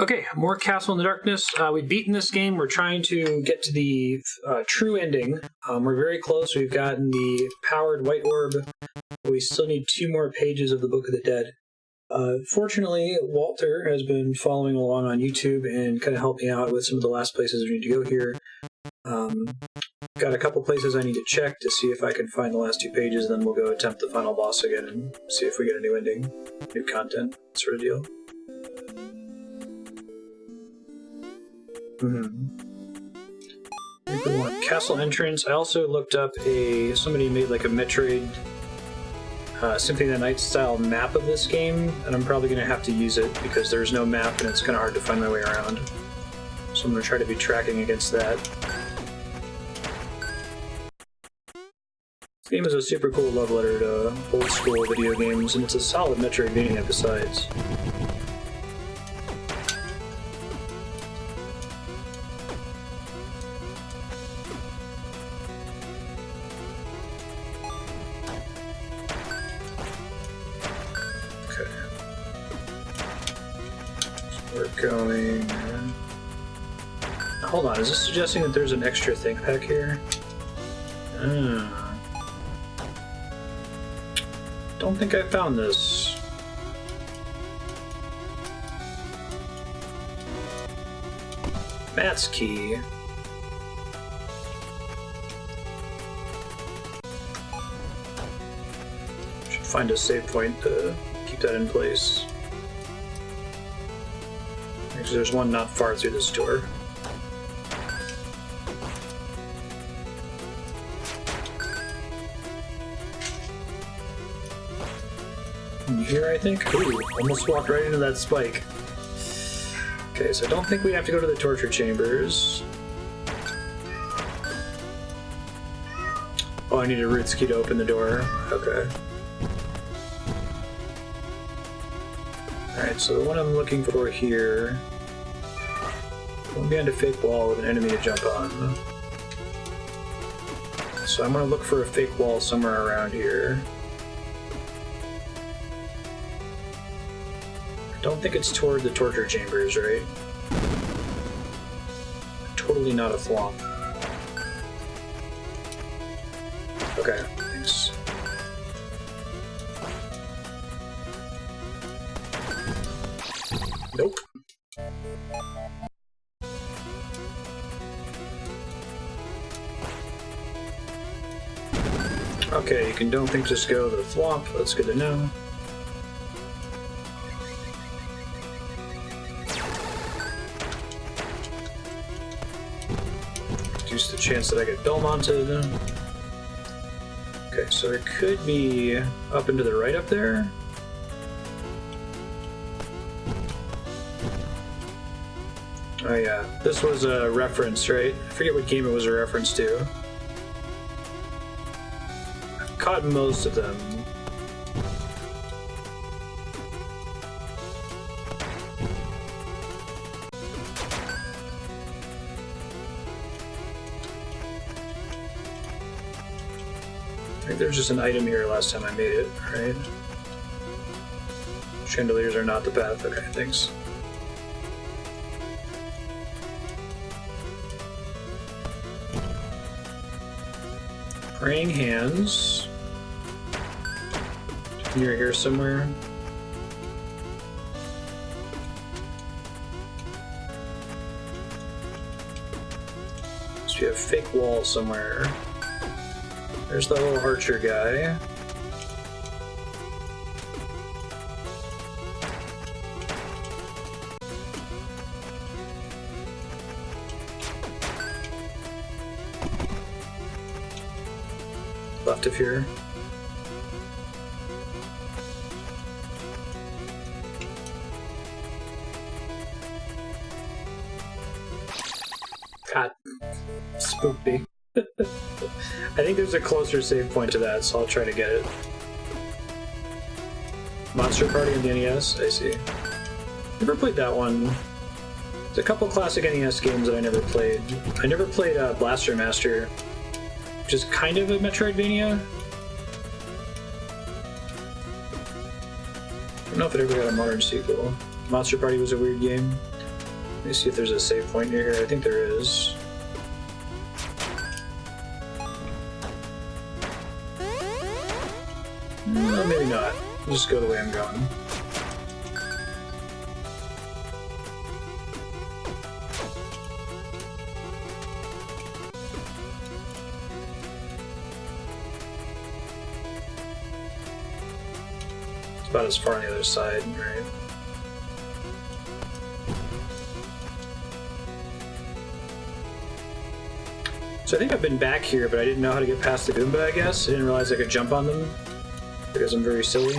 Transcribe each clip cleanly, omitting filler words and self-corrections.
Okay, more Castle in the Darkness. We've beaten this game. We're trying to get to the true ending. We're very close. We've gotten the powered white orb. We still need 2 more pages of the Book of the Dead. Fortunately, Walter has been following along on YouTube and kind of helped me out with some of the last places we need to go here. Got a couple places I need to check to see if I can find the last 2 pages, then we'll go attempt the final boss again and see if we get a new ending, new content, sort of deal. We want castle entrance. I also looked up somebody made like a Metroid Symphony of the Night style map of this game, and I'm probably going to have to use it because there's no map and it's kind of hard to find my way around. So I'm going to try to be tracking against that. This game is a super cool love letter to old school video games, and it's a solid Metroidvania besides. Hold on, is this suggesting that there's an extra thing back here? Don't think I found this. Matt's key. Should find a save point to keep that in place. Actually, there's one not far through this door. Here, I think? Ooh, almost walked right into that spike. Okay, so I don't think we have to go to the torture chambers. Oh, I need a roots key to open the door. Okay. Alright, so the one I'm looking for here... One behind a fake wall with an enemy to jump on. So I'm gonna look for a fake wall somewhere around here. Don't think it's toward the torture chambers, right? Totally not a flop. Okay, thanks. Nope. Okay, you can don't think just go to the flop. That's good to know. The chance that I get Belmonted. Okay, so it could be up and to the right up there. Oh yeah, this was a reference, right? I forget what game it was a reference to. I've caught most of them. There's just an item here last time I made it, right? Chandeliers are not the path. Okay, thanks. Praying hands. Near here somewhere. So we have fake wall somewhere. There's the little archer guy. Left of here. God, spooked me. I think there's a closer save point to that, so I'll try to get it. Monster Party on the NES? I see. Never played that one. There's a couple classic NES games that I never played. I never played Blaster Master, which is kind of a Metroidvania. I don't know if it ever got a modern sequel. Monster Party was a weird game. Let me see if there's a save point near here. I think there is. No, maybe not. I'll just go the way I'm going. It's about as far on the other side, right? So I think I've been back here, but I didn't know how to get past the Goomba, I guess. I didn't realize I could jump on them, because I'm very silly.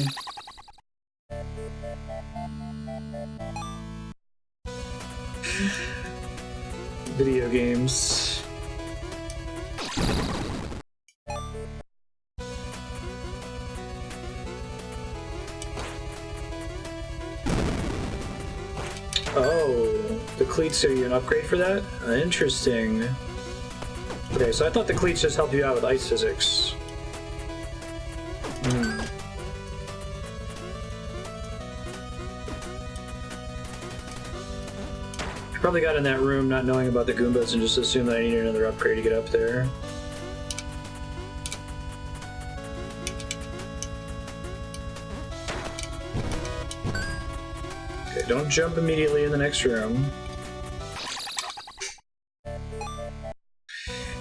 Video games. Oh, the cleats are you an upgrade for that? Interesting. Okay, so I thought the cleats just helped you out with ice physics. I probably got in that room not knowing about the Goombas and just assumed that I needed another upgrade to get up there. Okay, don't jump immediately in the next room.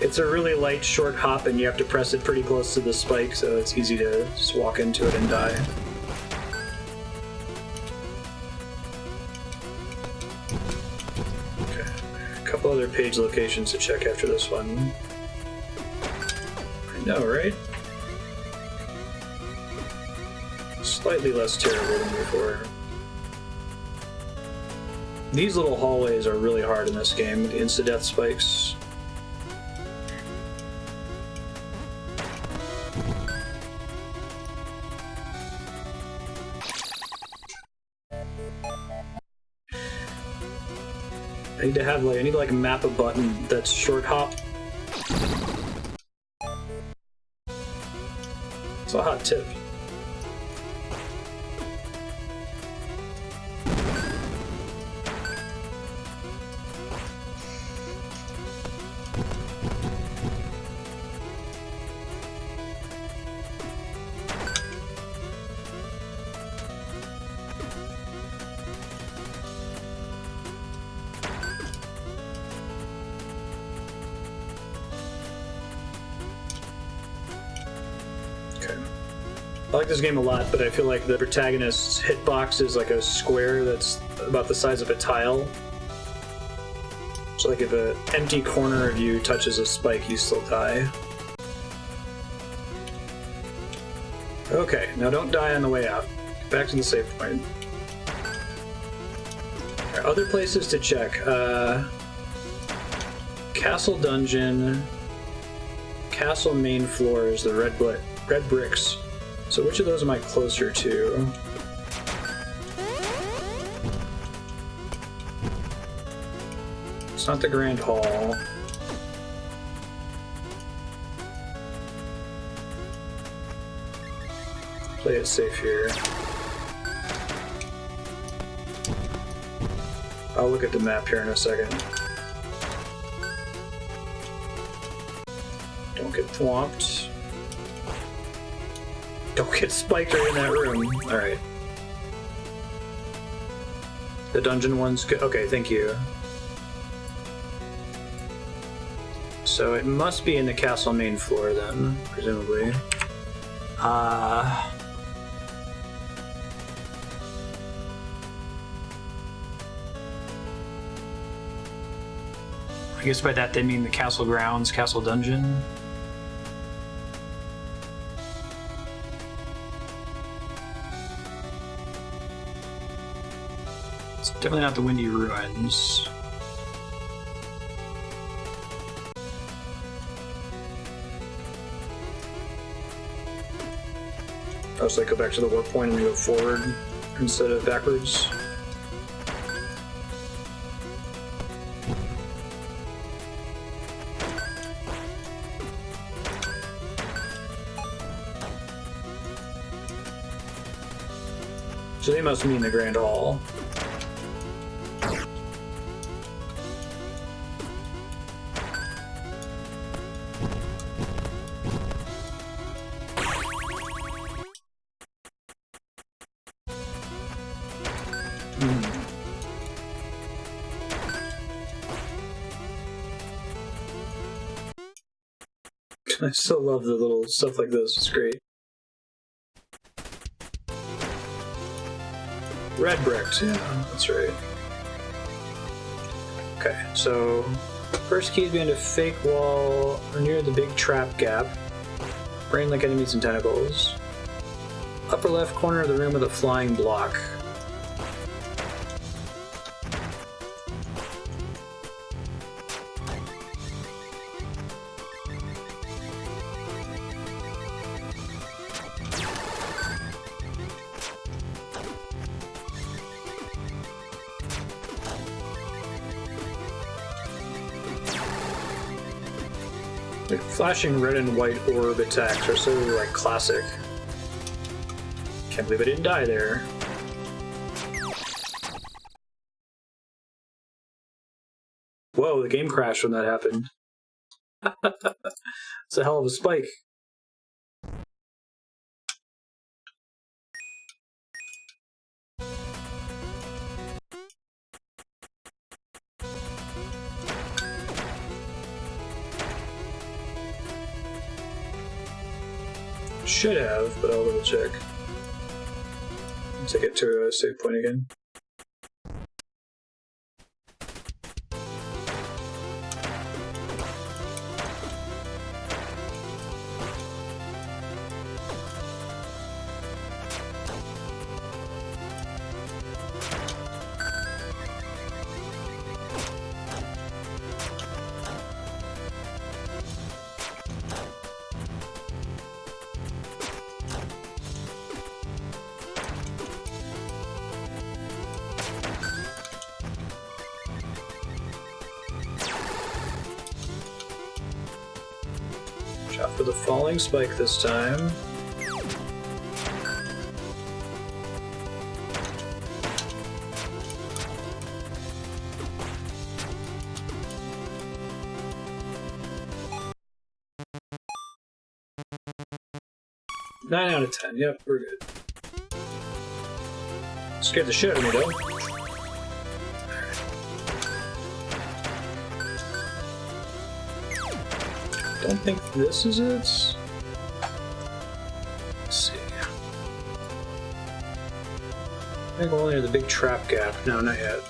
It's a really light, short hop, and you have to press it pretty close to the spike, so it's easy to just walk into it and die. Okay, a couple other page locations to check after this one. I know, right? Slightly less terrible than before. These little hallways are really hard in this game, the insta-death spikes. I need to have I need to map a button that's short hop. It's a hot tip. I like this game a lot, but I feel like the protagonist's hitbox is like a square that's about the size of a tile. So like if an empty corner of you touches a spike, you still die. Okay, now don't die on the way out. Back to the save point. Right, other places to check. Castle Dungeon. Castle main floors, the red bricks. So which of those am I closer to? It's not the Grand Hall. Play it safe here. I'll look at the map here in a second. Don't get thwomped. Don't get spiked right in that room. Alright. The dungeon one's good. Okay, thank you. So it must be in the castle main floor then, presumably. I guess by that they mean the castle grounds, castle dungeon. Definitely not the Windy Ruins. Oh, so I go back to the warp point and go forward instead of backwards. So they must mean the Grand Hall. I still love the little stuff like this. It's great. Red bricked, yeah, that's right. Okay, so first key is behind a fake wall or near the big trap gap. Brain like enemies and tentacles. Upper left corner of the room with a flying block. Like flashing red and white orb attacks are so like classic. Can't believe I didn't die there. Whoa, the game crashed when that happened. It's a hell of a spike. Should have, but I'll double check. Take it to a save point again. Shot for the falling spike this time. Nine out of 10. Yep, we're good. Scared the shit out of me though. Don't think this is it. Let's see. I think we're only near the big trap gap. No, not yet.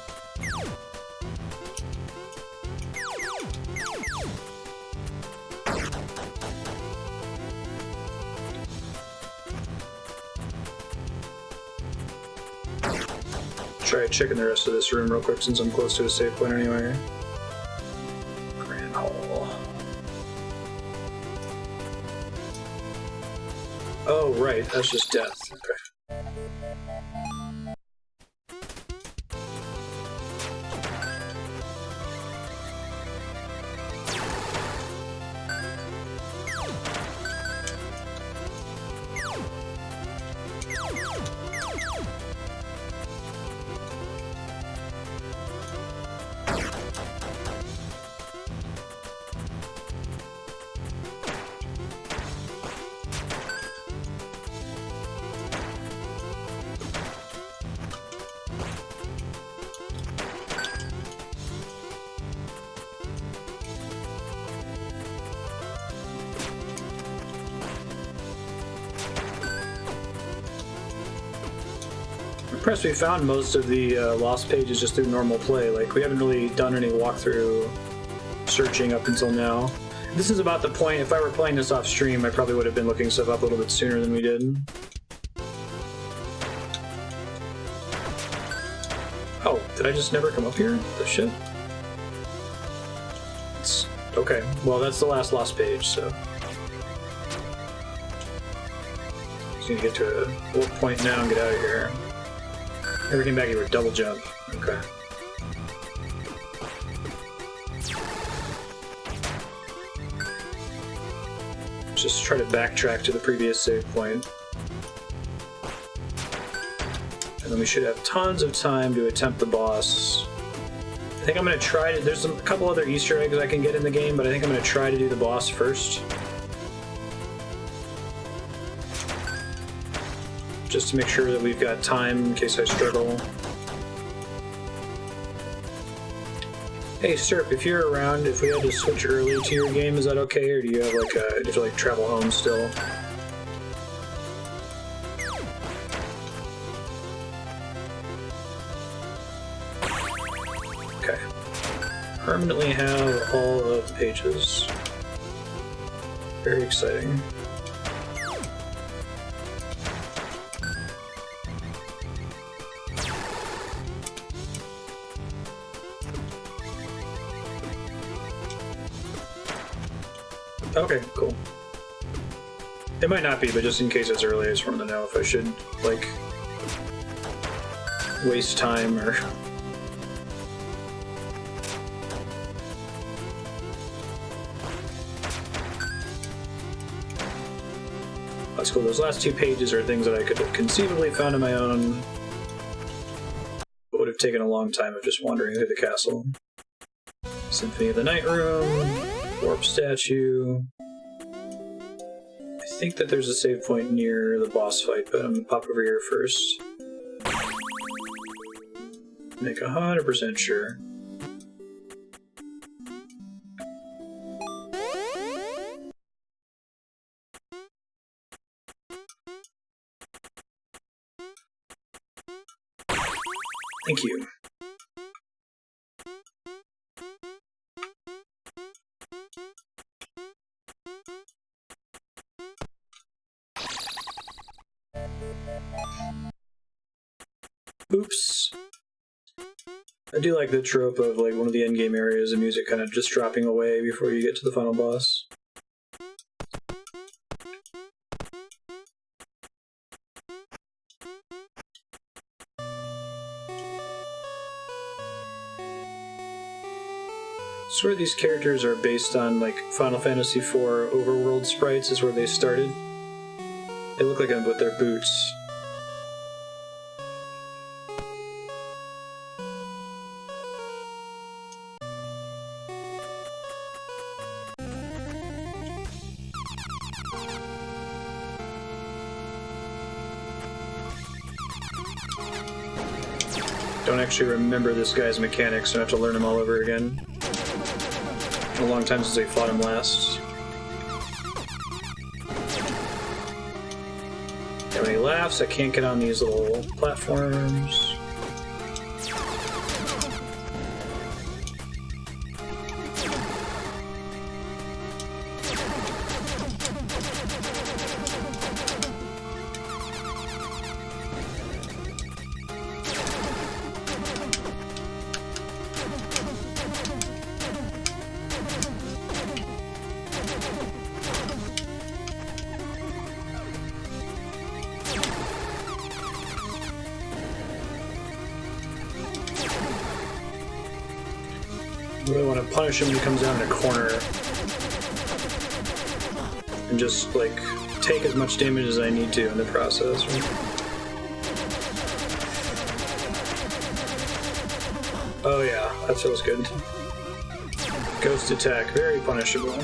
Try checking the rest of this room real quick since I'm close to a save point anyway. Grand Hall. Oh, right, that's just death. Okay. Impressed we found most of the lost pages just through normal play. Like, we haven't really done any walkthrough searching up until now. This is about the point, if I were playing this off stream, I probably would have been looking stuff up a little bit sooner than we did. Oh, did I just never come up here? The shit? Okay, well that's the last lost page, so... Just need to get to a little point now and get out of here. Everything back here with double jump. Okay. Just try to backtrack to the previous save point. And then we should have tons of time to attempt the boss. I think I'm going to try to... There's a couple other Easter eggs I can get in the game, but I think I'm going to try to do the boss first. Just to make sure that we've got time in case I struggle. Hey, Stirp, if you're around, if we had to switch early to your game, is that okay, or do you have like do you have to like travel home still? Okay. Permanently have all of the pages. Very exciting. Okay, cool. It might not be, but just in case it's early, I just wanted to know if I should, like, waste time or... That's cool. Those last two pages are things that I could have conceivably found on my own. It would have taken a long time of just wandering through the castle. Symphony of the Night Room, Warp Statue. I think that there's a save point near the boss fight, but I'm gonna pop over here first. Make 100% sure. Thank you. Oops. I do like the trope of like one of the endgame areas of music kind of just dropping away before you get to the final boss. Sort of these characters are based on like Final Fantasy IV overworld sprites is where they started. They look like them with their boots. Don't actually remember this guy's mechanics, so I have to learn them all over again. A long time since I fought him last. And when he laughs, I can't get on these little platforms. I really want to punish him when he comes down in a corner. And just, like, take as much damage as I need to in the process. Oh yeah, that feels good. Ghost attack, very punishable.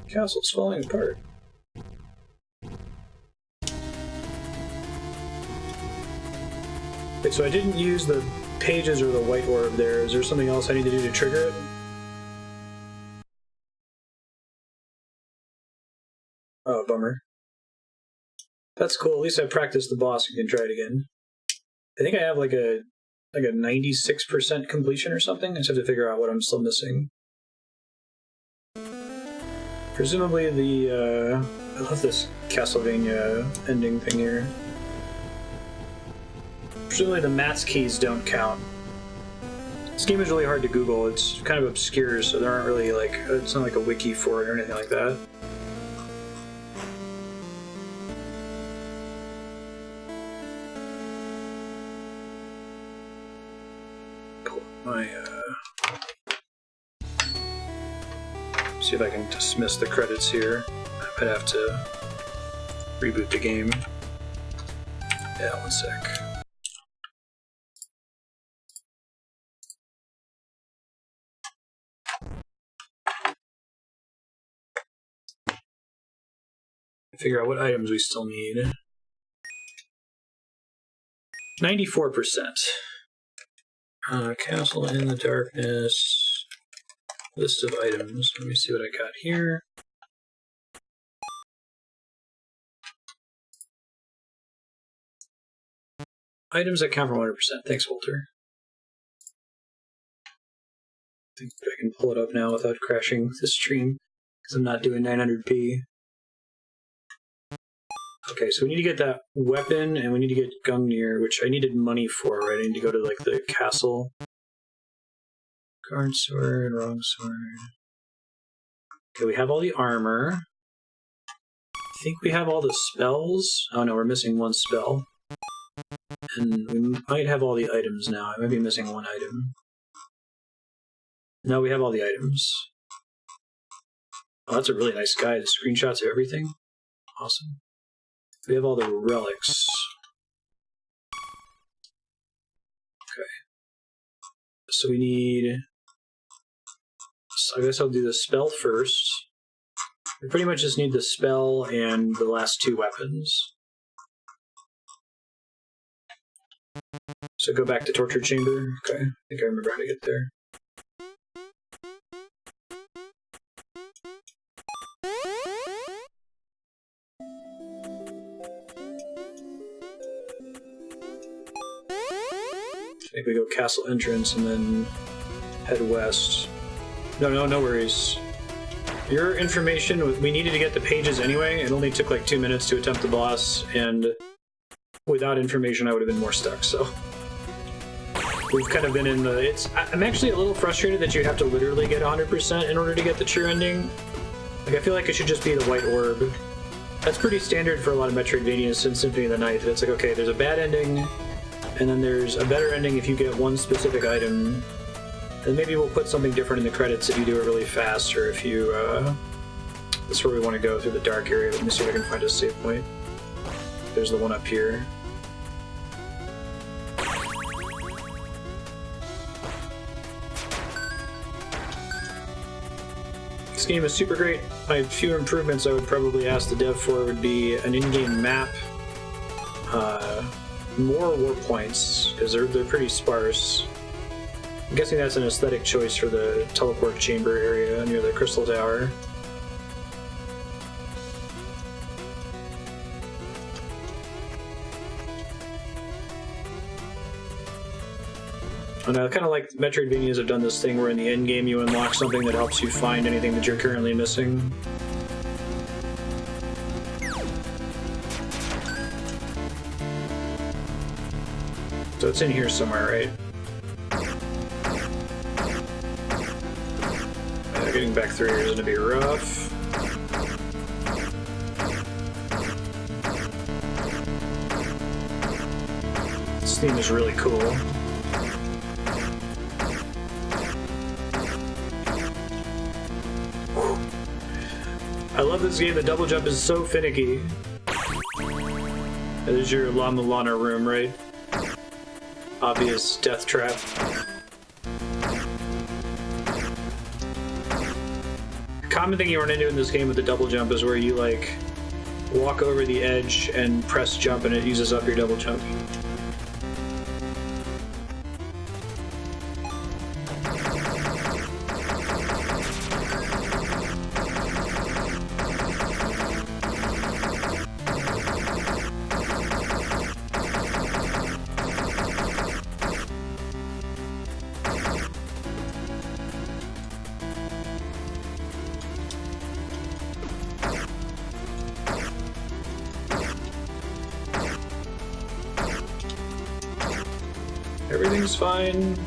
Castle's falling apart. Wait, so I didn't use the pages or the white orb there. Is there something else I need to do to trigger it? Oh, bummer. That's cool. At least I practiced the boss and can try it again. I think I have like a 96% completion or something. I just have to figure out what I'm still missing. Presumably the, I love this Castlevania ending thing here. Presumably the Mats keys don't count. This game is really hard to Google. It's kind of obscure, so there aren't really like, it's not like a wiki for it or anything like that. Pull up my, see if I can dismiss the credits here. I might have to reboot the game. Yeah, one sec. Figure out what items we still need. 94%. Castle in the Darkness. List of items. Let me see what I got here. Items that count for 100%. Thanks, Walter. I think I can pull it up now without crashing the stream, because I'm not doing 900p. Okay, so we need to get that weapon, and we need to get Gungnir, which I needed money for, right? I need to go to, like, the castle. Guard sword, wrong sword. Okay, we have all the armor. I think we have all the spells. Oh no, we're missing one spell. And we might have all the items now. I might be missing one item. No, we have all the items. Oh, that's a really nice guide. Screenshots of everything. Awesome. We have all the relics. Okay. So we need... So I guess I'll do the spell first. We pretty much just need the spell and the last two weapons. So go back to Torture Chamber. Okay, I think I remember how to get there. I think we go Castle Entrance and then head west. No worries. Your information, we needed to get the pages anyway. It only took like 2 minutes to attempt the boss, and without information I would have been more stuck, so... We've kind of been in the... I'm actually a little frustrated that you have to literally get 100% in order to get the true ending. Like, I feel like it should just be the white orb. That's pretty standard for a lot of Metroidvanias since Symphony of the Night. It's like, okay, there's a bad ending, and then there's a better ending if you get one specific item. And maybe we'll put something different in the credits if you do it really fast, or if you, that's where we want to go, through the dark area. Let me see if I can find a save point. There's the one up here. This game is super great. My few improvements I would probably ask the dev for would be an in-game map, more warp points, because they're pretty sparse. I'm guessing that's an aesthetic choice for the teleport chamber area near the Crystal Tower. And I kind of like Metroidvanias have done this thing where in the end game you unlock something that helps you find anything that you're currently missing. So it's in here somewhere, right? Getting back through here is going to be rough. This theme is really cool. I love this game. The double jump is so finicky. That is your Lama Lana room, right? Obvious death trap. Common thing you run into in this game with the double jump is where you like walk over the edge and press jump and it uses up your double jump. Everything's fine.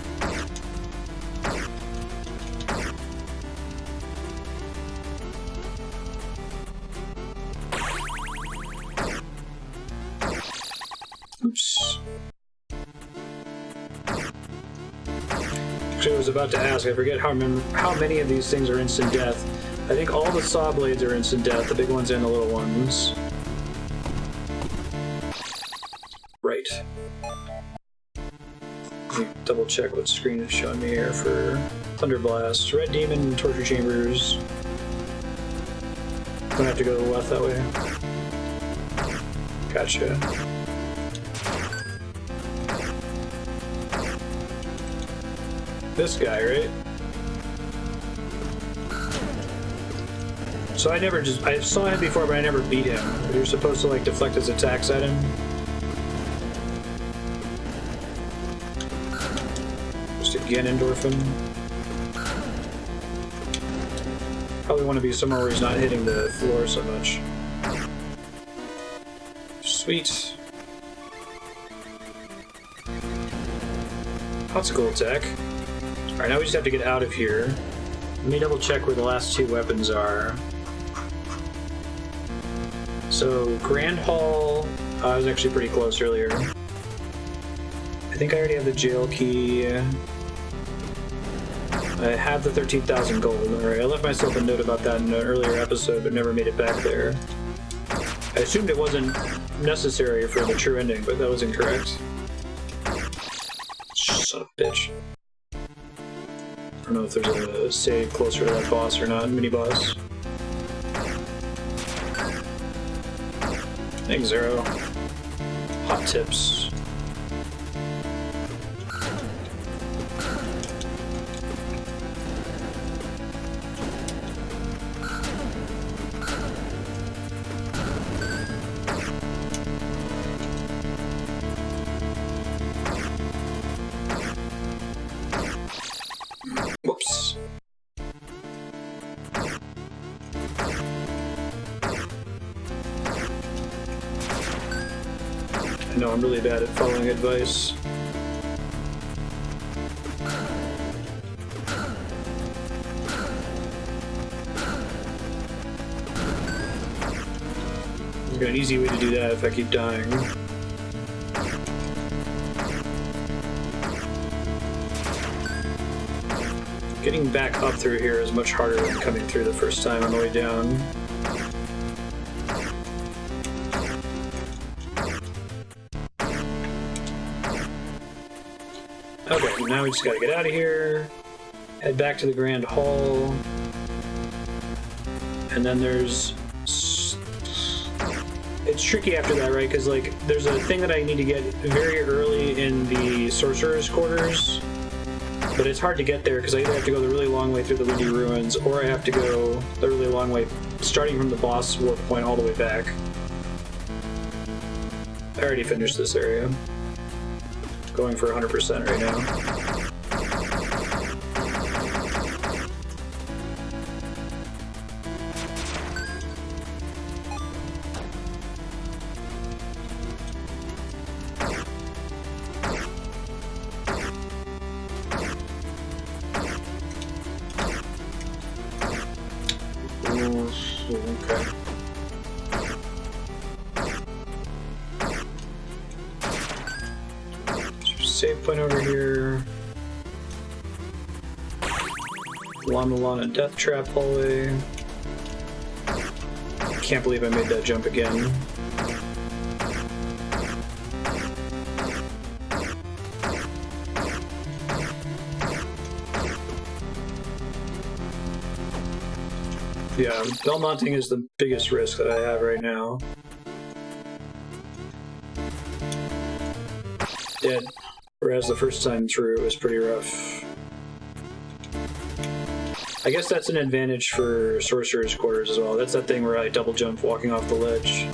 Oops. Actually, I was about to ask, I forget how many of these things are instant death. I think all the saw blades are instant death, the big ones and the little ones. right. Let me double check what screen is showing me here for Thunder Blast. Red Demon, Torture Chambers. Don't have to go to the left that way. Gotcha. This guy, right? So I saw him before, but I never beat him. You're supposed to like deflect his attacks at him. Just again, endorphin. Probably want to be somewhere where he's not hitting the floor so much. Sweet. That's a cool attack. Alright, now we just have to get out of here. Let me double check where the last two weapons are. So, Grand Hall, I was actually pretty close earlier. I think I already have the jail key. I have the 13,000 gold. Alright, I left myself a note about that in an earlier episode, but never made it back there. I assumed it wasn't necessary for the true ending, but that was incorrect. Son of a bitch. I don't know if there's a save closer to that boss or not, mini-boss. Thanks, Zero. Hot tips. Whoops. I know I'm really bad at following advice. I've got an easy way to do that if I keep dying. Getting back up through here is much harder than coming through the first time on the way down. Okay, now we just gotta get out of here, head back to the Grand Hall, and then there's... It's tricky after that, right? Because, like, there's a thing that I need to get very early in the Sorcerer's Quarters, but it's hard to get there because I either have to go the really long way through the Windy Ruins, or I have to go the really long way starting from the boss warp point all the way back. I already finished this area. Going for 100% right now. Okay. Save point over here. Lana Death Trap hallway. Can't believe I made that jump again. Yeah, Belmonting is the biggest risk that I have right now. Dead. Whereas the first time through it was pretty rough. I guess that's an advantage for Sorcerer's Quarters as well. That's that thing where I double jump walking off the ledge.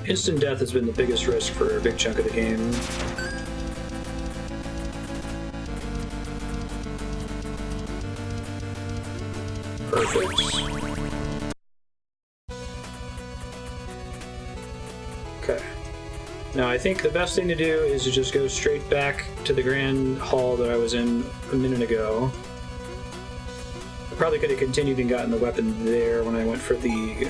Instant death has been the biggest risk for a big chunk of the game. Perfect. Okay. Now I think the best thing to do is to just go straight back to the Grand Hall that I was in a minute ago. I probably could have continued and gotten the weapon there when I went for the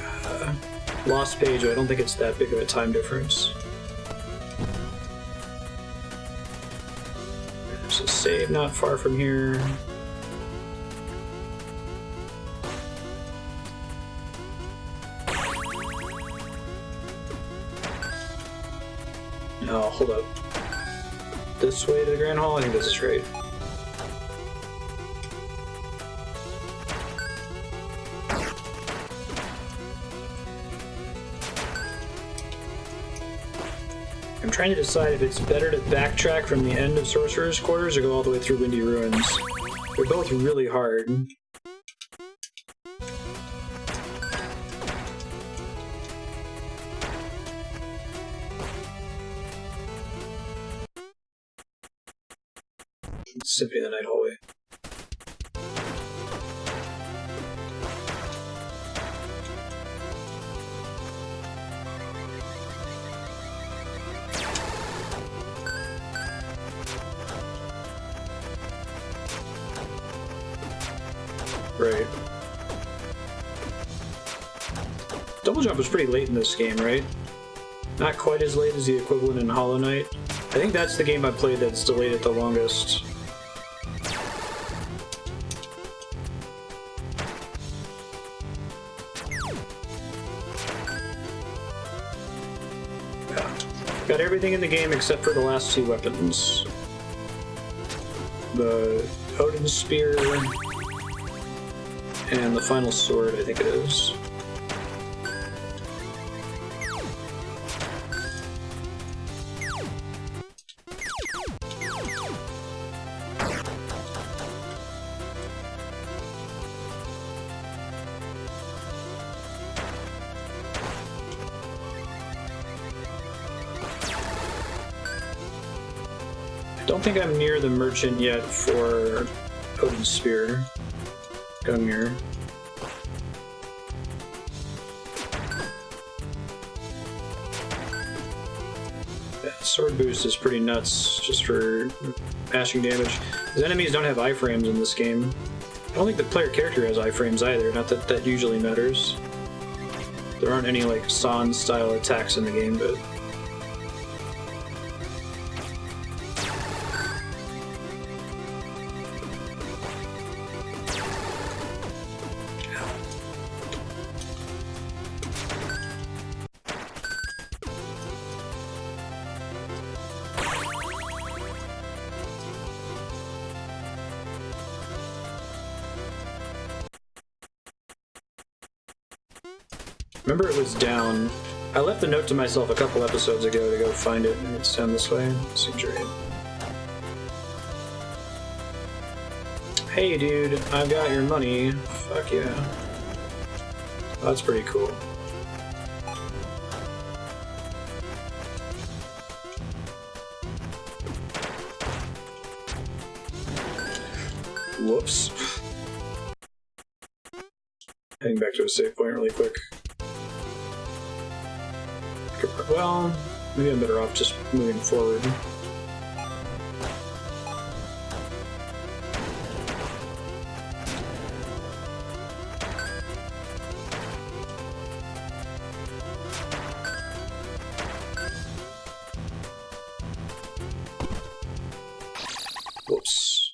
Lost page, but I don't think it's that big of a time difference. There's a save not far from here. Oh, hold up. This way to the Grand Hall? I think this is right. I'm trying to decide if it's better to backtrack from the end of Sorcerer's Quarters or go all the way through Windy Ruins. They're both really hard. Symphony of the Night hallway. Right. Double jump was pretty late in this game, right? Not quite as late as the equivalent in Hollow Knight. I think that's the game I played that's delayed it the longest. Yeah. Got everything in the game except for the last two weapons. The Odin's Spear and the final sword, I think it is. I don't think I'm near the merchant yet for Odin's Spear. Gungnir. Yeah, sword boost is pretty nuts just for mashing damage. Because enemies don't have iframes in this game. I don't think the player character has iframes either, not that that usually matters. There aren't any like Sans style attacks in the game, but remember it was down. I left the note to myself a couple episodes ago to go find it, and it's down this way. Seems right. Hey dude, I've got your money. Fuck yeah. Oh, that's pretty cool. Whoops. Heading back to a save point really quick. Well, maybe I'm better off just moving forward. Whoops.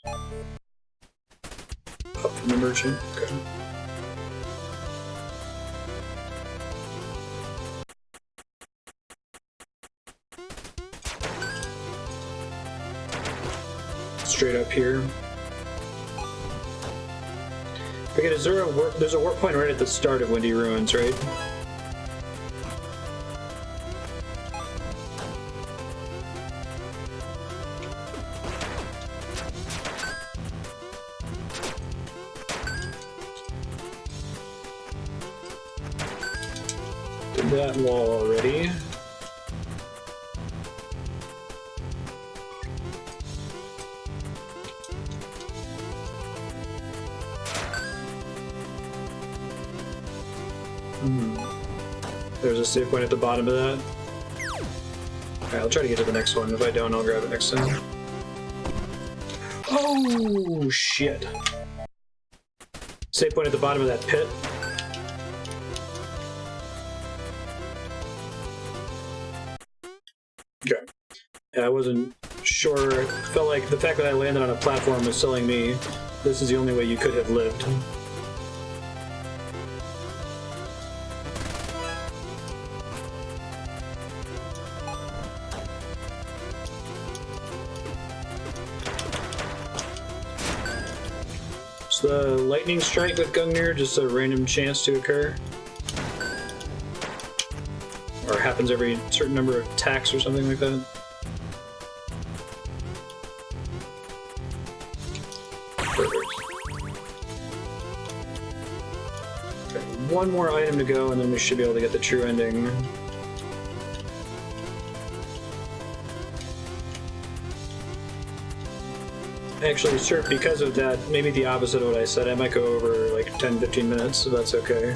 Up from the merchant. Okay. Straight up here. Okay, there's a warp point right at the start of Windy Ruins, right? Did that wall already. There's a save point at the bottom of that. Alright, I'll try to get to the next one. If I don't, I'll grab it next time. Oh, shit. Save point at the bottom of that pit. Okay. Yeah, I wasn't sure. It felt like the fact that I landed on a platform was telling me this is the only way you could have lived. the lightning strike with Gungnir just a random chance to occur? Or happens every certain number of attacks or something like that? Perfect. Okay, one more item to go and then we should be able to get the true ending. Actually, sure, because of that, maybe the opposite of what I said, I might go over like 10-15 minutes, so that's okay.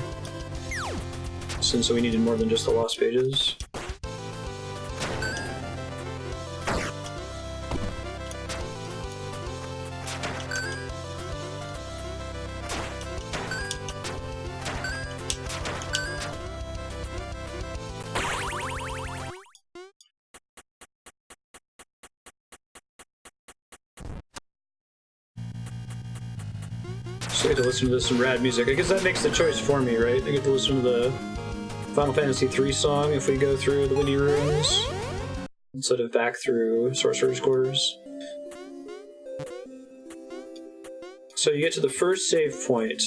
Since we needed more than just the lost pages. So I get to listen to some rad music. I guess that makes the choice for me, right? I get to listen to the Final Fantasy III song if we go through the Windy Rooms, instead of back through Sorcerer's Quarters. So you get to the first save point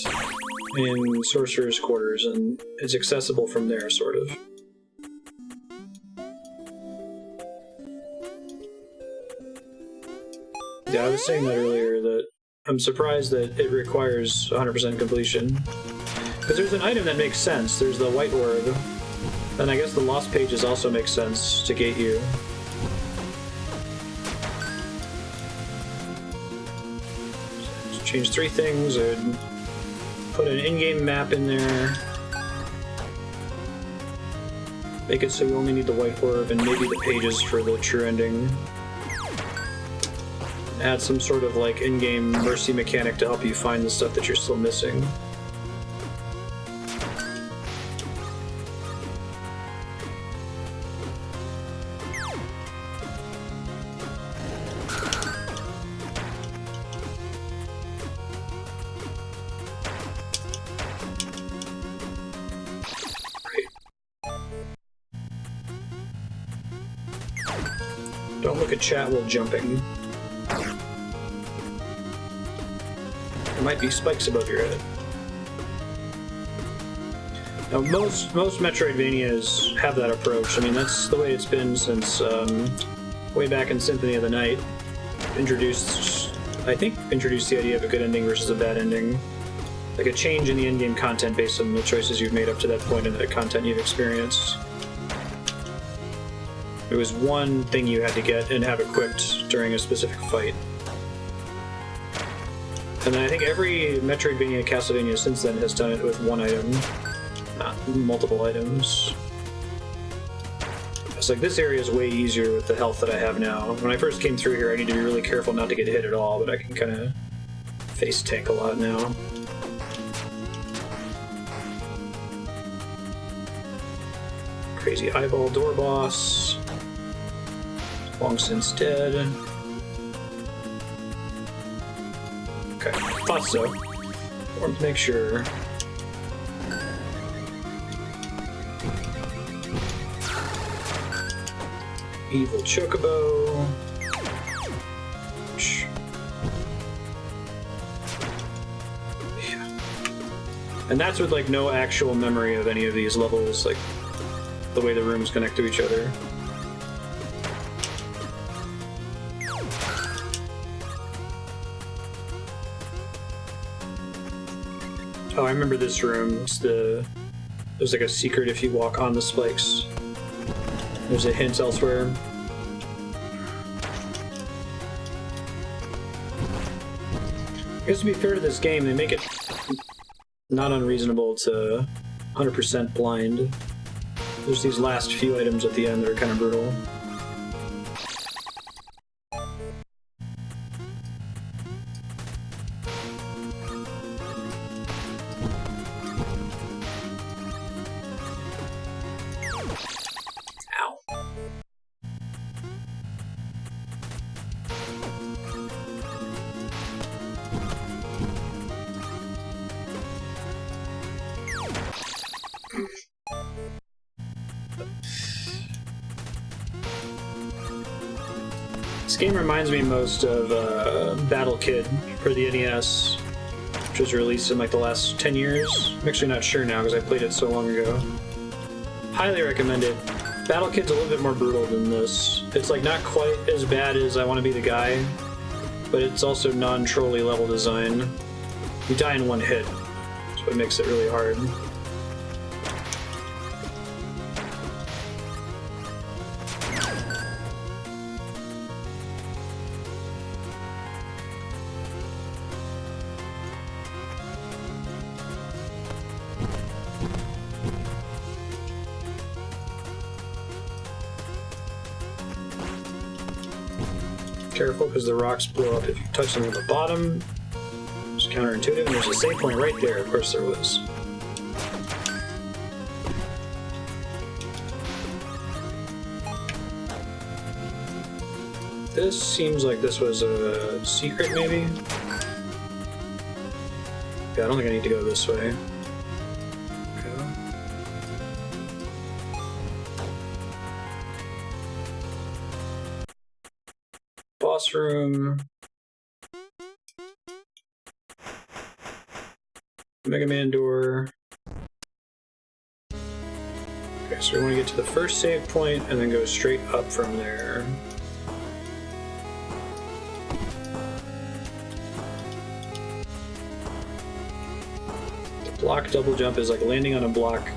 in Sorcerer's Quarters, and it's accessible from there, sort of. Yeah, I was saying that earlier, that I'm surprised that it requires 100% completion. Because there's an item that makes sense. There's the white orb. And I guess the lost pages also make sense to gate you. Just change 3 things and put an in-game map in there. Make it so you only need the white orb and maybe the pages for the true ending. Add some sort of like in-game mercy mechanic to help you find the stuff that you're still missing. Don't look at chat while jumping. There might be spikes above your head. Now, most Metroidvanias have that approach. I mean, that's the way it's been since way back in Symphony of the Night. I think introduced the idea of a good ending versus a bad ending. Like a change in the in-game content based on the choices you've made up to that point and the content you've experienced. It was one thing you had to get and have equipped during a specific fight. And then I think every Metroidvania Castlevania since then has done it with one item, not multiple items. It's like, this area is way easier with the health that I have now. When I first came through here, I need to be really careful not to get hit at all, but I can kind of face tank a lot now. Crazy eyeball door boss. Long since dead. Okay, thought so. Wanted to make sure. Evil Chocobo. Yeah. And that's with like no actual memory of any of these levels, like the way the rooms connect to each other. Oh, I remember this room. There's like a secret if you walk on the spikes. There's a hint elsewhere. I guess to be fair to this game, they make it not unreasonable to 100% blind. There's these last few items at the end that are kind of brutal. This game reminds me most of Battle Kid for the NES. which was released in like the last 10 years. I'm actually not sure now because I played it so long ago. Highly recommend it. Battle Kid's a little bit more brutal than this. It's like not quite as bad as I Want to Be the Guy, but it's also non-trolly level design. You die in one hit, that's what makes it really hard. Careful, because the rocks blow up if you touch them at the bottom. It's counterintuitive, and there's a save point right there. Of course there was. This seems like this was a secret, maybe? Yeah, I don't think I need to go this way. Boss room. Mega Man door. Okay, so we want to get to the first save point and then go straight up from there. The block double jump is like landing on a block.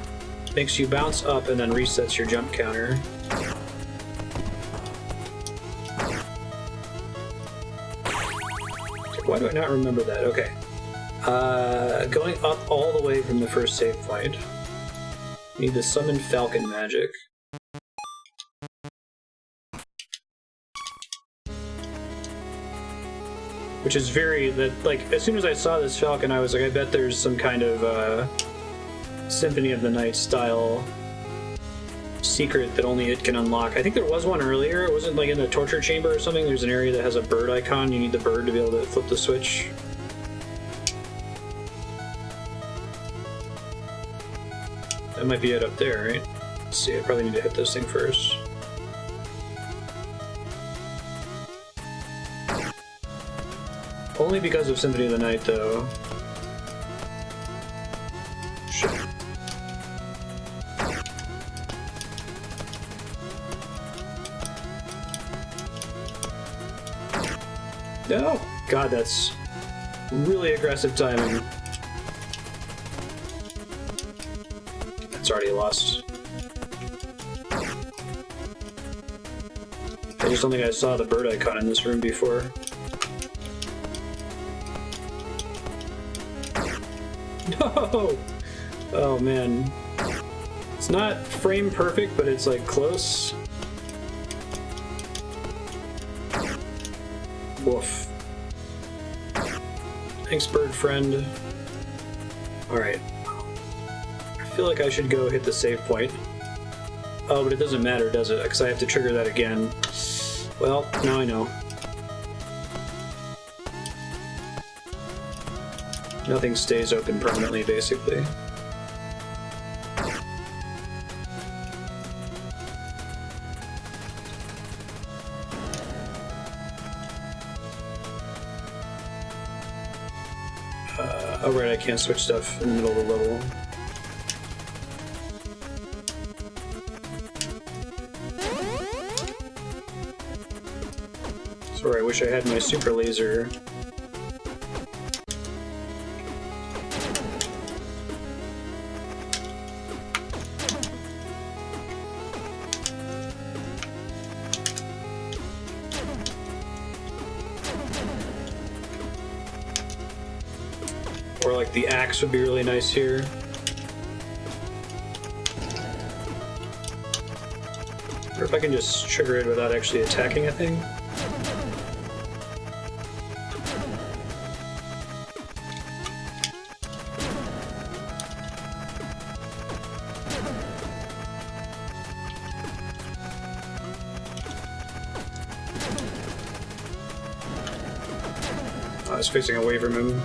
Makes you bounce up and then resets your jump counter. Why do I not remember that? Okay. Going up all the way from the first save point. Need to summon Falcon magic. Which is like, as soon as I saw this Falcon, I was like, I bet there's some kind of, Symphony of the Night style secret that only it can unlock. I think there was one earlier. It wasn't like in the torture chamber or something. There's an area that has a bird icon. You need the bird to be able to flip the switch. That might be it up there, right? Let's see, I probably need to hit this thing first. Only because of Symphony of the Night, though. Shit. No! God, that's really aggressive timing. It's already lost. I just don't think I saw the bird icon in this room before. No! Oh man. It's not frame perfect, but it's like close. Woof. Thanks, bird friend. Alright. I feel like I should go hit the save point. Oh, but it doesn't matter, does it? Because I have to trigger that again. Well, now I know. Nothing stays open permanently, basically. Oh right, I can't switch stuff in the middle of the level. Sorry, I wish I had my super laser. Or like the axe would be really nice here. Or if I can just trigger it without actually attacking a thing. I was facing away from him.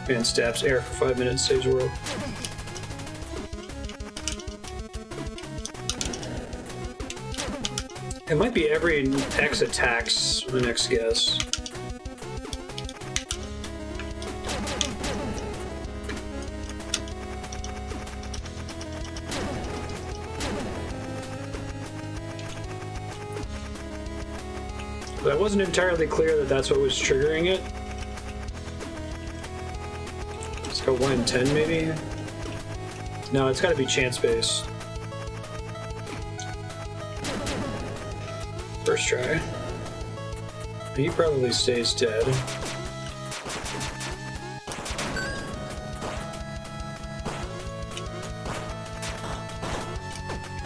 Man stabs air for 5 minutes, saves world. It might be every X attacks the next guess. wasn't entirely clear that that's what was triggering it. Let's go 1 in 10 maybe? No, it's gotta be chance-based. First try. He probably stays dead.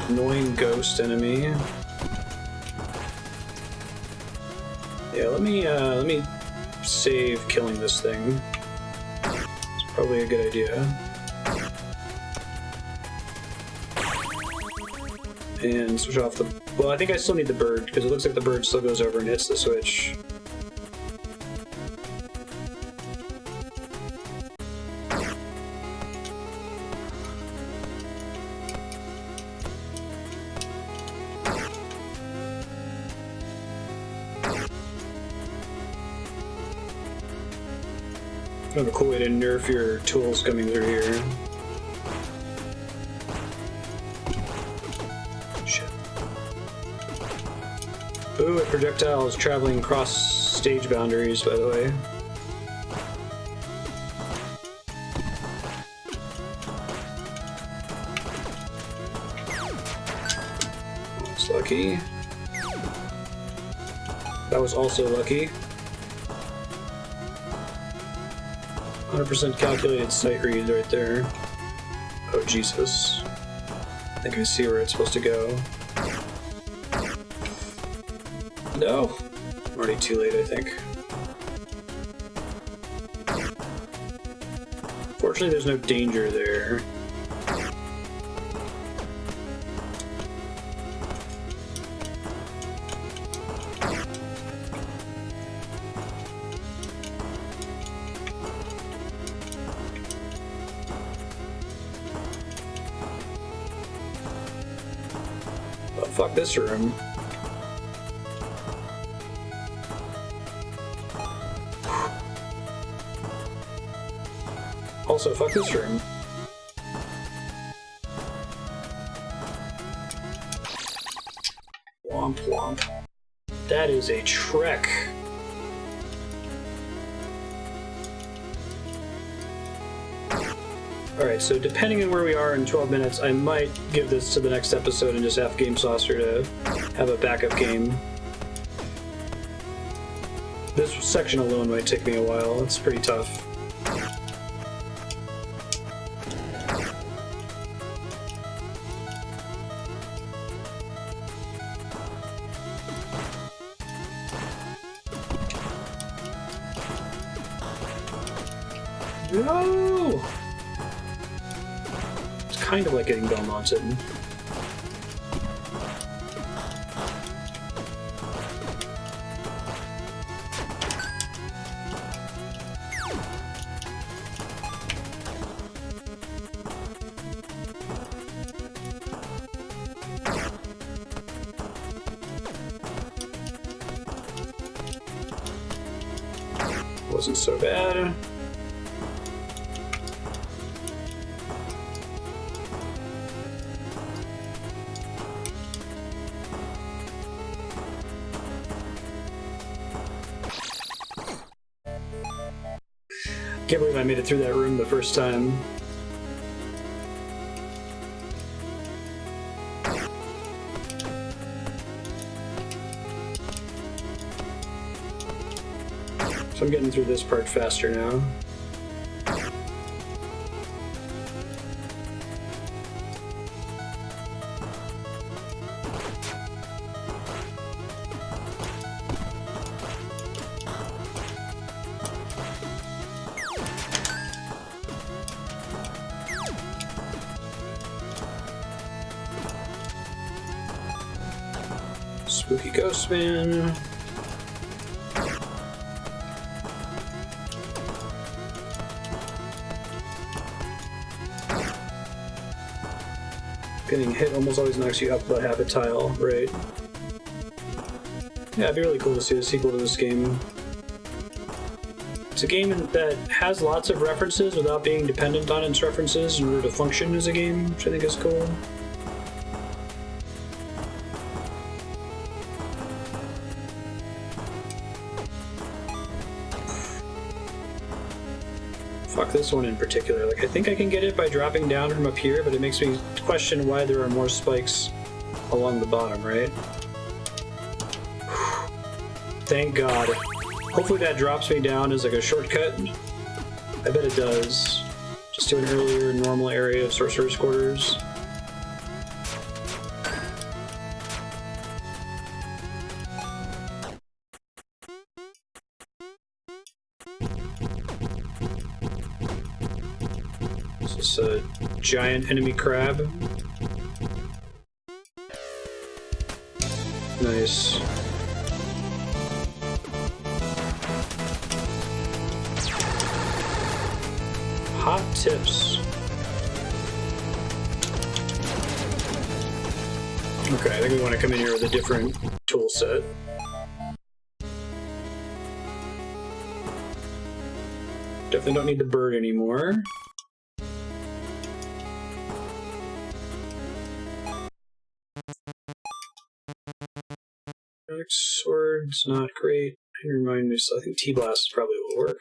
Annoying ghost enemy. Yeah, let me save killing this thing. It's probably a good idea. And switch off the... Well, I think I still need the bird, because it looks like the bird still goes over and hits the switch. Kind of a cool way to nerf your tools coming through here. Shit. Ooh, a projectile is traveling across stage boundaries, by the way. That's lucky. That was also lucky. 100% calculated sight read right there. Oh, Jesus. I think I see where it's supposed to go. No! I'm already too late, I think. Fortunately, there's no danger there. Fuck this room. Also, fuck this room. Womp womp. That is a trek. Alright, so depending on where we are in 12 minutes, I might give this to the next episode and just ask Game Saucer to have a backup game. This section alone might take me a while, it's pretty tough. No! Kind of like getting Belmonted. Wasn't so bad. Can't believe I made it through that room the first time. So I'm getting through this part faster now. Spooky Ghost Man. Getting hit almost always knocks you up about half a tile, right? Yeah, it'd be really cool to see a sequel to this game. It's a game that has lots of references without being dependent on its references in order to function as a game, which I think is cool. Fuck this one in particular. Like, I think I can get it by dropping down from up here, but it makes me question why there are more spikes along the bottom, right? Thank God. Hopefully that drops me down as like a shortcut. I bet it does. Just to an earlier normal area of Sorcerer's Quarters. Is this a giant enemy crab? Nice. Hot tips. Okay, I think we want to come in here with a different tool set. Definitely don't need the bird anymore. Sword's not great. Remind me, so I think T-Blast probably will work.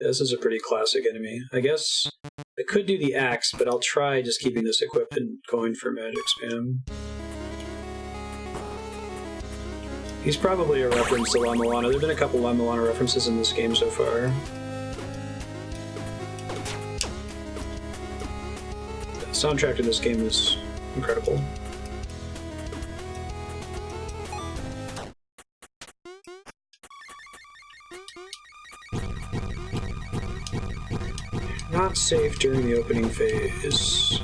This is a pretty classic enemy. I guess I could do the axe, but I'll try just keeping this equipped and going for magic spam. He's probably a reference to La Milana. There have been a couple La Milana references in this game so far. The soundtrack to this game is incredible. Not safe during the opening phase.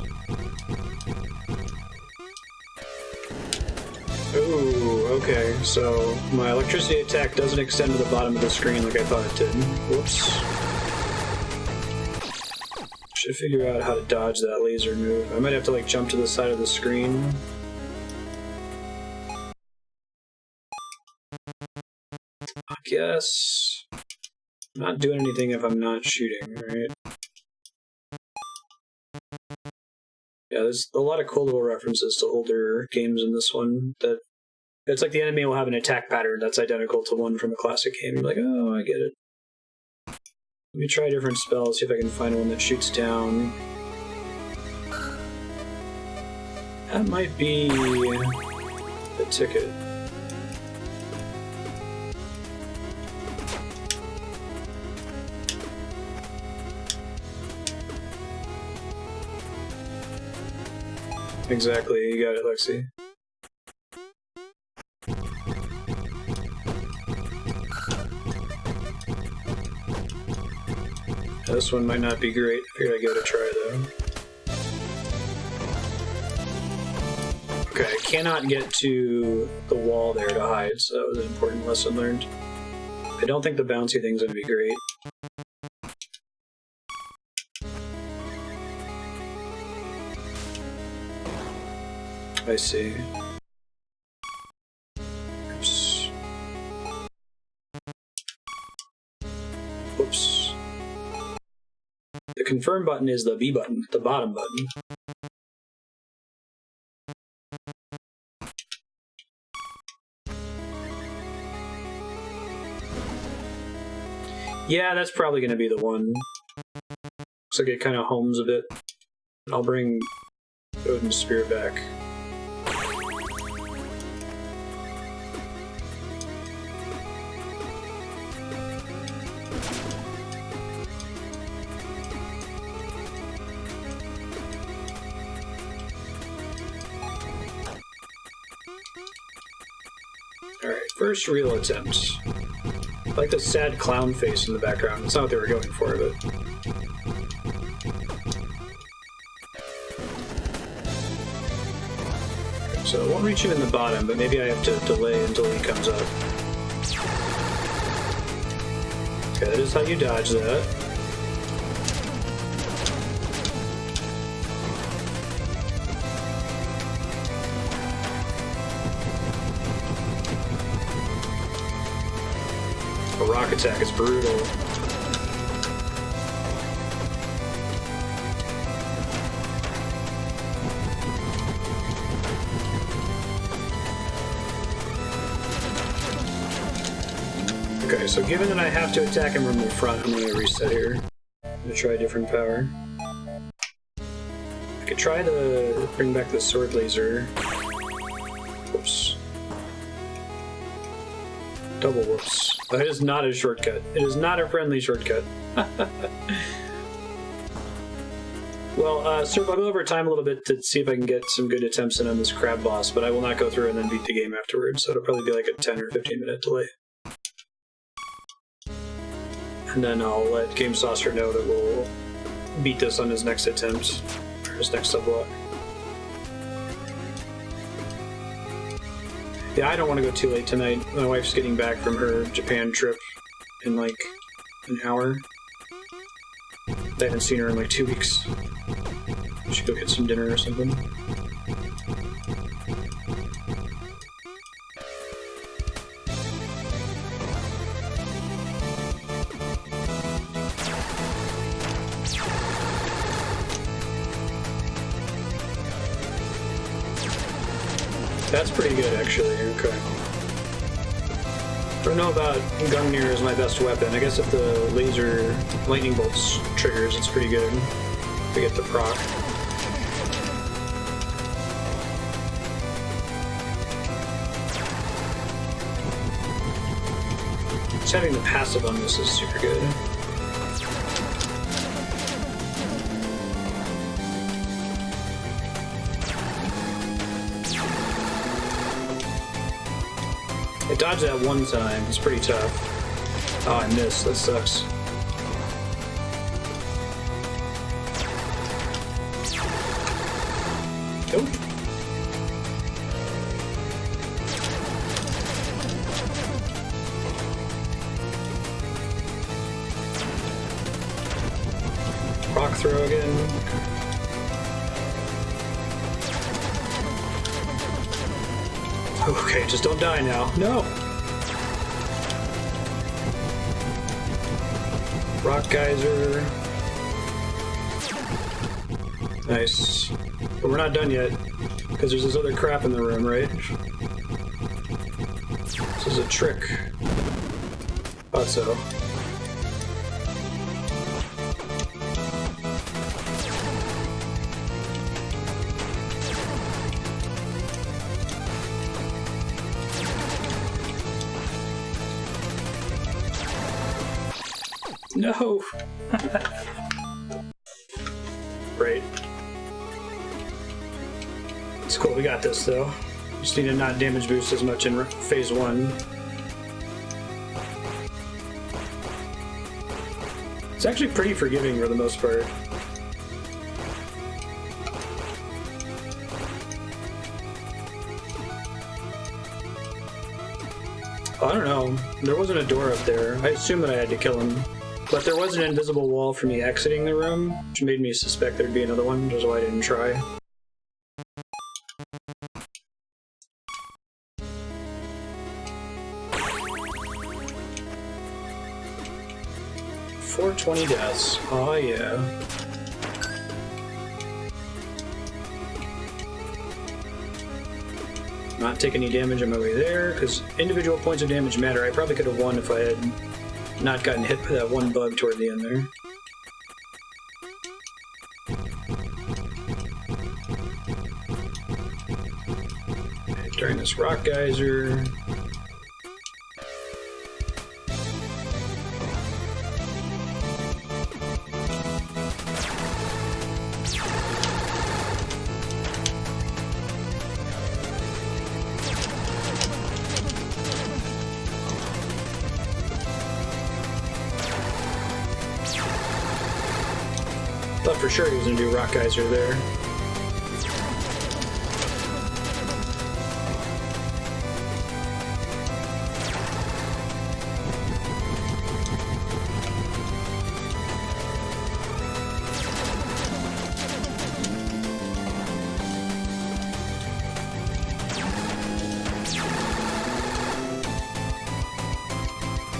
Ooh, okay, so my electricity attack doesn't extend to the bottom of the screen like I thought it did. Whoops. Should figure out how to dodge that laser move. I might have to like jump to the side of the screen. I guess I'm not doing anything if I'm not shooting, right? Yeah, there's a lot of cool little references to older games in this one. That it's like the enemy will have an attack pattern that's identical to one from a classic game. You're like, oh, I get it. Let me try different spells, see if I can find one that shoots down. That might be the ticket. Exactly, you got it, Lexi. This one might not be great. I figured I'd give it a try, though. Okay, I cannot get to the wall there to hide, so that was an important lesson learned. I don't think the bouncy thing's gonna be great. I see. Oops. Whoops. The confirm button is the B button, the bottom button. Yeah, that's probably going to be the one. Looks like it kind of homes a bit. I'll bring Odin's Spear back. Alright, first real attempt. I like the sad clown face in the background. That's not what they were going for, but... Okay, so it won't reach him in the bottom, but maybe I have to delay until he comes up. Okay, that is how you dodge that. A rock attack is brutal. Okay, so given that I have to attack him from the front, I'm gonna reset here. I'm gonna try a different power. I could try to bring back the sword laser. Whoops. Double whoops. That is not a shortcut. It is not a friendly shortcut. Well, Sir, I'll go over time a little bit to see if I can get some good attempts in on this crab boss, but I will not go through and then beat the game afterwards, so it'll probably be like a 10 or 15 minute delay. And then I'll let Game Saucer know that we'll beat this on his next attempt, or his next sub-block. Yeah, I don't want to go too late tonight. My wife's getting back from her Japan trip in like an hour. I haven't seen her in like 2 weeks. We should go get some dinner or something. That's pretty good, actually. Okay. I don't know about Gungnir as my best weapon. I guess if the laser lightning bolts triggers, it's pretty good to get the proc. Just having the passive on this is super good. I dodged that one time. It's pretty tough. Oh, I missed. That sucks. Nope. Rock throw again. Okay, just don't die now. No! Rock geyser. Nice. But we're not done yet, because there's this other crap in the room, right? This is a trick. Thought so. No! Great. It's cool, we got this though. Just need to not damage boost as much in phase 1. It's actually pretty forgiving for the most part. I don't know. There wasn't a door up there. I assumed that I had to kill him. But there was an invisible wall for me exiting the room, which made me suspect there'd be another one, which is why I didn't try. $420 deaths. Oh yeah. Not take any damage on my way there, because individual points of damage matter. I probably could have won if I had not gotten hit by that one bug toward the end there. During this rock geyser. Thought for sure he was going to do rock geyser there.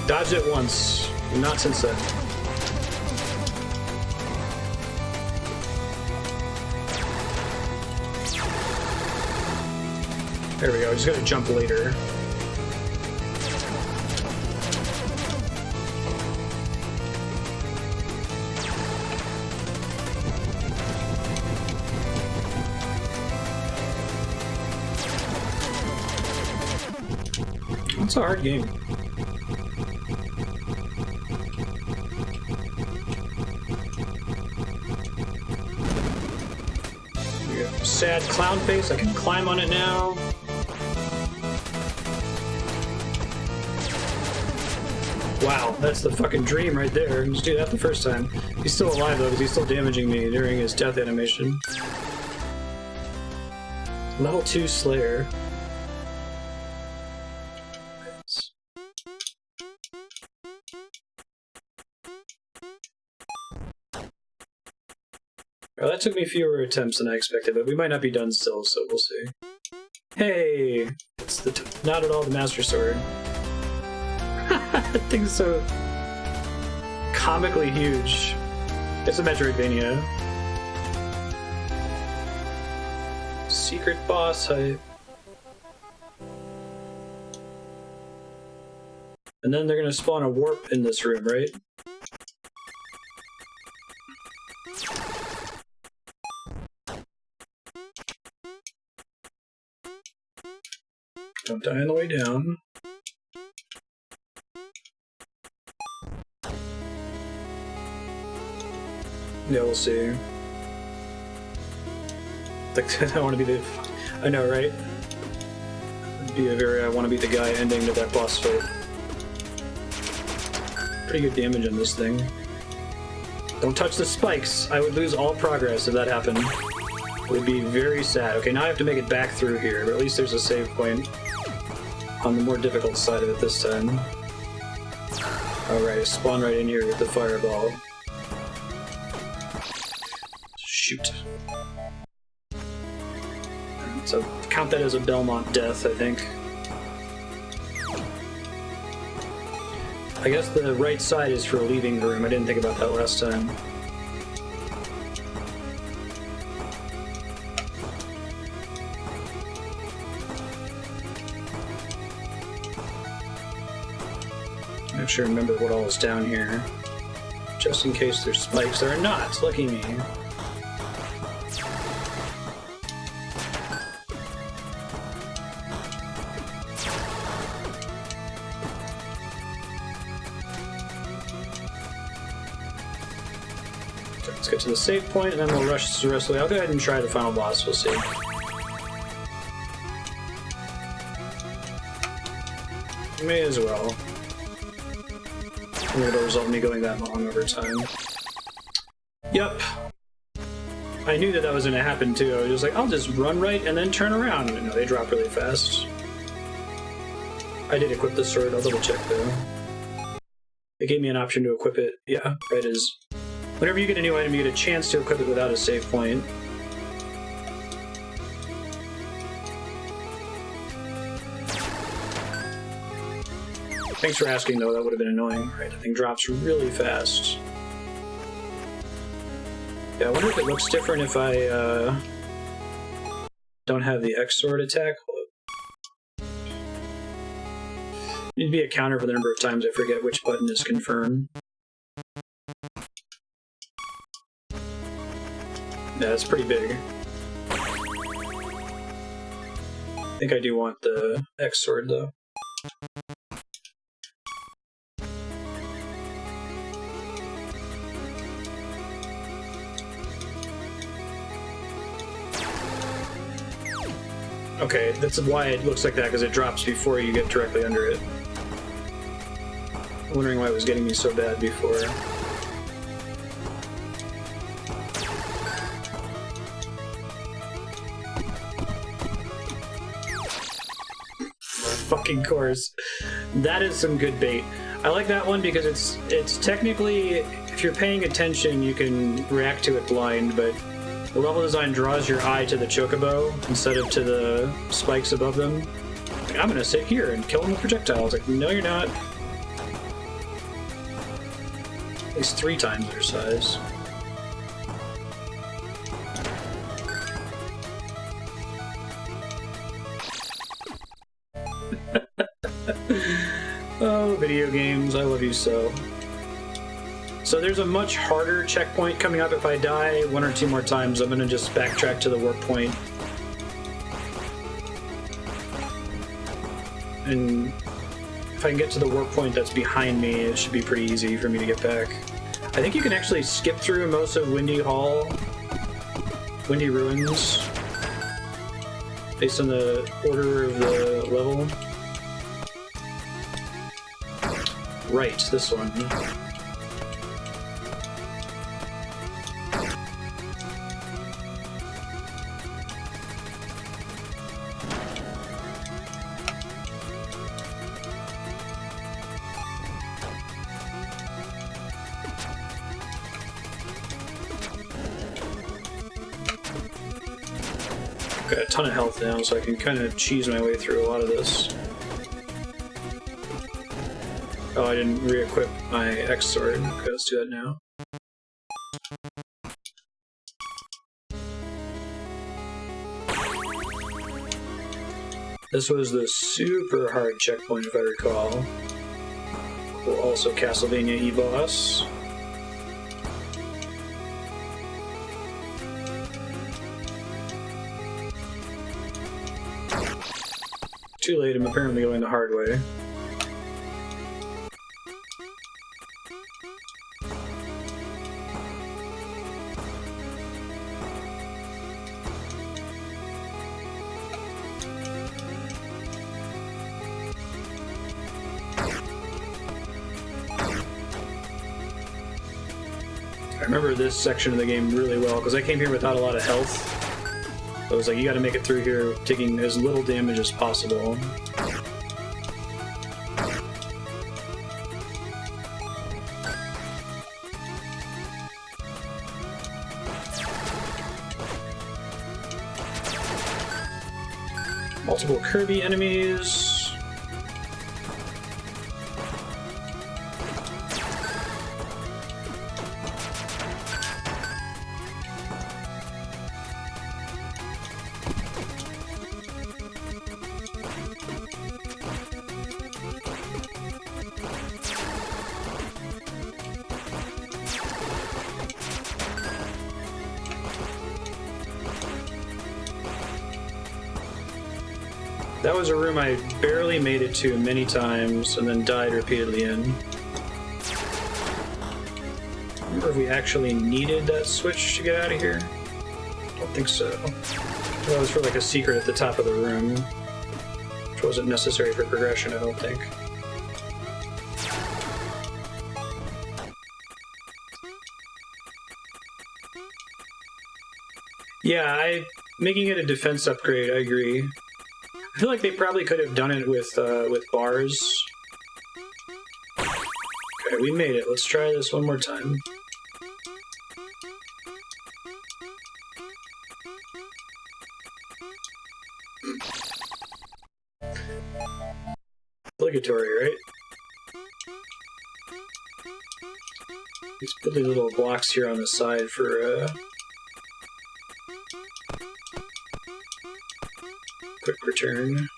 Dodged it once, not since then. There we go, just gotta jump later. It's a hard game. We got sad clown face. I can climb on it now. Wow, that's the fucking dream right there. Just do that the first time. He's still alive though, because he's still damaging me during his death animation. Level 2 Slayer. Well, that took me fewer attempts than I expected, but we might not be done still, so we'll see. Hey! It's not at all the Master Sword. That thing's so comically huge. It's a Metroidvania. Secret boss hype. And then they're gonna spawn a warp in this room, right? Don't die on the way down. Yeah, we'll see. I want to be the... I know, right? It'd be a very I want to be the guy ending to that boss fight. Pretty good damage on this thing. Don't touch the spikes! I would lose all progress if that happened. It would be very sad. Okay, now I have to make it back through here, but at least there's a save point on the more difficult side of it this time. Alright, spawn right in here with the fireball. Shoot. So count that as a Belmont death, I think. I guess the right side is for leaving the room. I didn't think about that last time. I should remember what all is down here. Just in case there's spikes. There are not! Lucky me. Let's get to the save point, and then we'll rush the rest of the way. I'll go ahead and try the final boss, we'll see. May as well. It'll result in me going that long over time. Yep. I knew that was going to happen too. I was just like, I'll just run right and then turn around. And no, they drop really fast. I did equip the sword. I'll double check though. It gave me an option to equip it. Yeah, right is. Whenever you get a new item, you get a chance to equip it without a save point. Thanks for asking, though. That would have been annoying. Right, the thing drops really fast. Yeah, I wonder if it looks different if I don't have the X-Sword attack. It'd be a counter for the number of times I forget which button is confirmed. Yeah, it's pretty big. I think I do want the X-Sword, though. Okay, that's why it looks like that, because it drops before you get directly under it. I'm wondering why it was getting me so bad before. Fucking course. That is some good bait. I like that one because it's technically, if you're paying attention, you can react to it blind, but the level design draws your eye to the chocobo instead of to the spikes above them. Like, I'm gonna sit here and kill them with projectiles. Like, no, you're not. At least 3 times their size. Oh, video games, I love you so. So there's a much harder checkpoint coming up. If I die 1 or 2 more times, I'm gonna just backtrack to the warp point. And if I can get to the warp point that's behind me, it should be pretty easy for me to get back. I think you can actually skip through most of Windy Hall, Windy Ruins, based on the order of the level. Right, this one. Got a ton of health now, so I can kind of cheese my way through a lot of this. Oh, I didn't re-equip my X sword. Okay, let's do that now. This was the super hard checkpoint, if I recall. Well, also Castlevania E-Boss. Too late, I'm apparently going the hard way. I remember this section of the game really well, because I came here without a lot of health. I was like, you gotta make it through here taking as little damage as possible. Multiple Kirby enemies. That was a room I barely made it to many times and then died repeatedly in. I remember if we actually needed that switch to get out of here. I don't think so. That was for like a secret at the top of the room, which wasn't necessary for progression, I don't think. Yeah, making it a defense upgrade, I agree. I feel like they probably could have done it with bars. Okay, we made it. Let's try this one more time. Obligatory, right? Let's put these little blocks here on the side for quick return.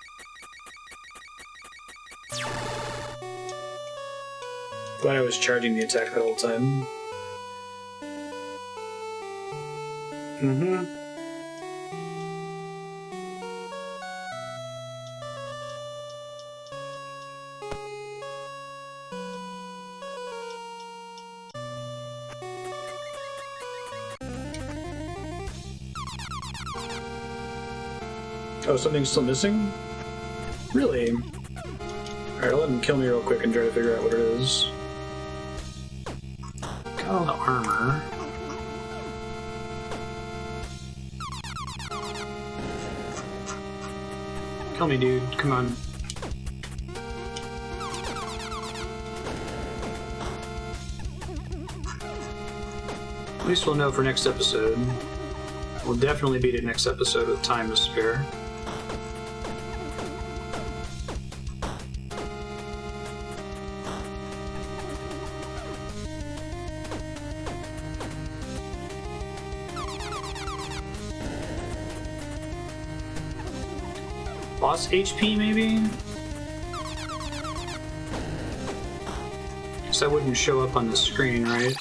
Glad I was charging the attack the whole time. Oh, something's still missing? Really? Alright, I'll let him kill me real quick and try to figure out what it is. Got all the armor. Kill me, dude. Come on. At least we'll know for next episode. We'll definitely beat it next episode with time to spare. Boss HP, maybe? Guess that wouldn't show up on the screen, right?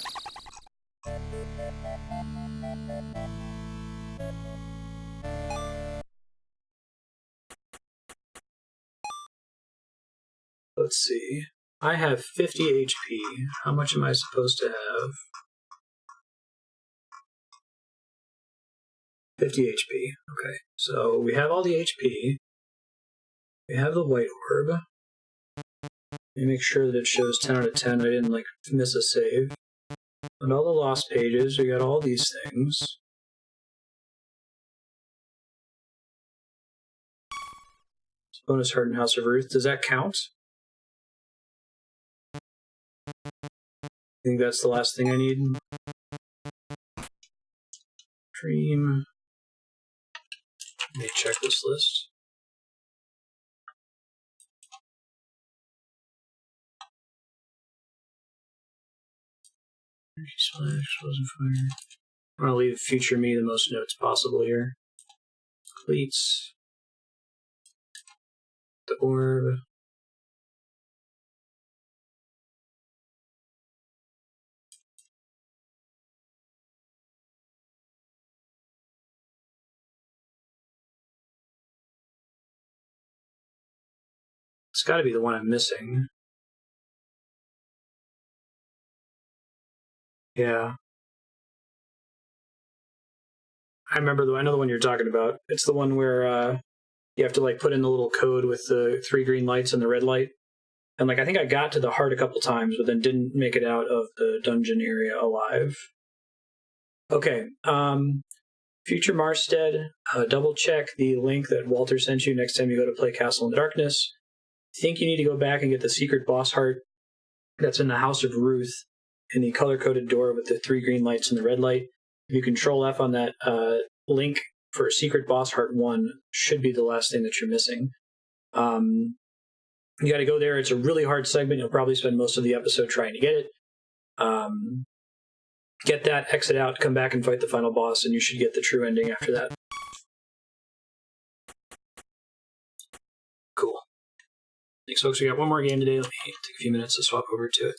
let's see. I have 50 HP. How much am I supposed to have? 50 HP. Okay, so we have all the HP. We have the white orb. Let me make sure that it shows 10 out of 10. I didn't like miss a save. And all the lost pages. We got all these things. Bonus Heart and House of Ruth. Does that count? I think that's the last thing I need. Dream. Let me check this list. Energy Splash, Frozen Fire. I'm going to leave future me the most notes possible here. Cleats. The orb. It's got to be the one I'm missing. Yeah. I know the one you're talking about. It's the one where you have to like put in the little code with the 3 green lights and the red light. And like I think I got to the heart a couple times, but then didn't make it out of the dungeon area alive. Okay. Future Marstead, double check the link that Walter sent you next time you go to play Castle in the Darkness. I think you need to go back and get the secret boss heart that's in the House of Ruth in the color-coded door with the 3 green lights and the red light. If you Control F on that link for Secret Boss Heart 1, should be the last thing that you're missing. You got to go there. It's a really hard segment. You'll probably spend most of the episode trying to get it. Get that, exit out, come back and fight the final boss, and you should get the true ending after that. Cool. Thanks, folks. We got one more game today. Let me take a few minutes to swap over to it.